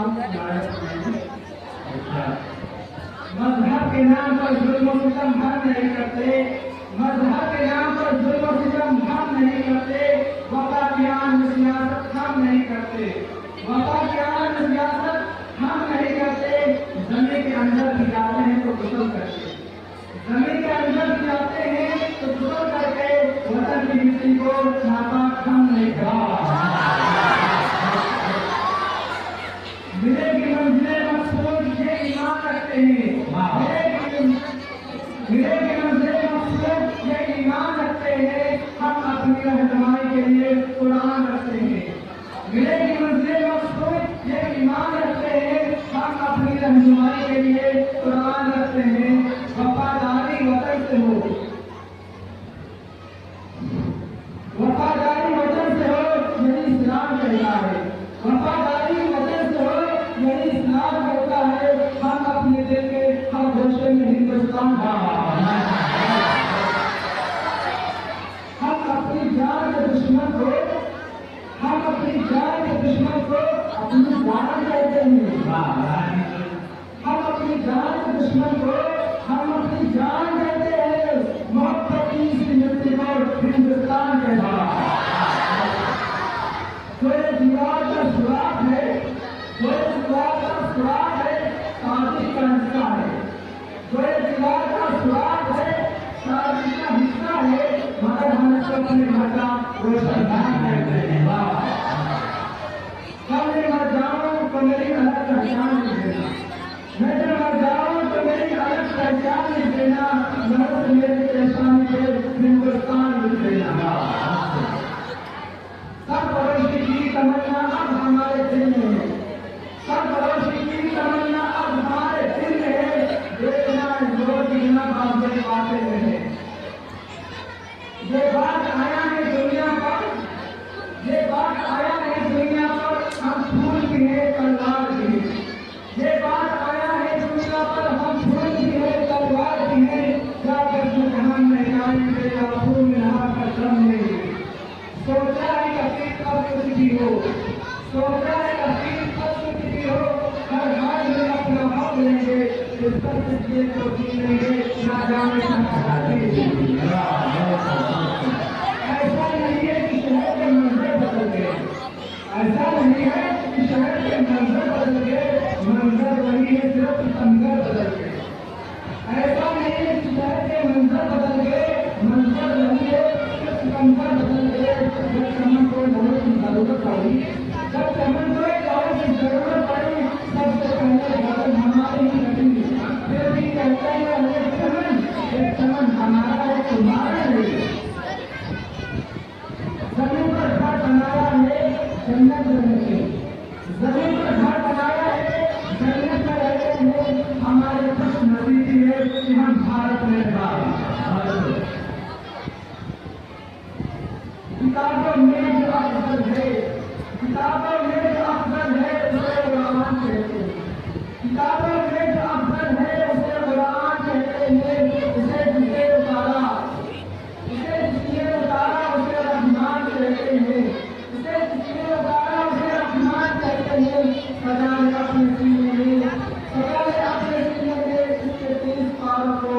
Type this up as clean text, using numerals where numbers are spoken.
नाम मजहब के नाम पर जुल्म और सितम हम नहीं करते, मजहब के नाम पर जुल्म और सितम हम नहीं करते, वफा की आन में सियासत हम नहीं करते, वफा की आन में सियासत हम नहीं करते। जमीन के अंदर भी जाते हैं तो गुसल करके, जमीन के अंदर भी जाते हैं तो गुसल करके वतन की मिट्टी को नापाक हम नहीं करते। मिलेगी मंजिलें मकसूद ये ईमान रखते हैं, मिलेगी मंजिलें मकसूद ये ईमान रखते हैं, हम अपनी रहनुमाई के लिए कुरान रखते हैं। मिलेगी मंजिलें मकसूद ये ईमान रखते हैं, हम अपनी रहनुमाई के लिए कुरान रखते हैं। वफादारी वतन से हो, वफादारी वतन से हो यही इस्लाम कहता है, वफादारी वतन से हो यही इस्लाम कहता है। हम अपने दिल के हर गोशे में हिंदुस्तान का, हम अपनी जान के दुश्मन को, हम अपनी जान के दुश्मन को अपनी जान कहते हैं, हम अपनी जान के दुश्मन को हम अपनी जान कहते हैं। मोहब्बत की इस मिट्टी को हिंदुस्तान कहता है। कोई दीवार का सुराख है, कोई दीवार का सुराख है, साजिश का हिस्सा है, कोई दीवार का सुराख है, साजिश का हिस्सा है, मगर हम इसको अपने घर का रोशनदान कहते हैं। मैं मर जाऊं तो मेरी अलग पहचान नहीं देना, मैं जब मर जाऊं तो मेरी अलग पहचान नहीं देना, मगर मेरी पहचान के हिंदुस्तान लिख देना। सब पड़ोसी की तमन्ना अब हमारे दिल में है, सब पड़ोसी की तमन्ना अब हमारे दिल में है, देखना लोग जीना बातें बातें में है। ये बात आया है दुनिया पर, ये बात आया है दुनिया पर, हम फूल की है तलवार की है, ये बात आया है दुनिया पर, हम फूल की है तलवार की है। जाकर जहान में आएंगे या फूल में नहा कर दम लेंगे। सोचा है कभी कब कुछ भी हो, सोचा है कभी कब कुछ भी हो, हर हाल में अपना हक लेंगे, इस पर से तो जी लेंगे, ना जाने कहाँ जाएंगे। ऐसा नहीं है कि शहर के मंजर बदल गए, ऐसा नहीं है कि शहर के मंजर बदल गए, मंजर वही है सिर्फ संगर बदल गए। ऐसा नहीं है कि शहर के मंजर बदल गए, मंजर वही है सिर्फ संगर बदल गए। जब चमन को दौड़ की जरूरत पड़ी, जब चमन को दौड़ की जरूरत पड़ी, सबसे पहले गगन हमारी ही लगी, फिर भी कहते हैं ये चमन हमारा है तुम्हारा नहीं। जमीन पर घर बनाया है जन्नत रहेंगे, जमीन पर घर बनाया है जन्नत में रहेंगे। हमारे खुश नसीबी है कि हम भारत में रहे। किताबों में जो अफजल है, किताबों में जो अफजल है उसे कुरान कहते हैं, किताबों में जो अफजल है उसे कुरान कहते हैं। उसे जिसने उतारा, उसे जिसने उतारा उसे रहमान कहते हैं, उसे जिसने उतारा उसे रहमान कहते हैं। सजा ने अपने सीने में, सजा ने अपने सीने में इसके 30 पारों को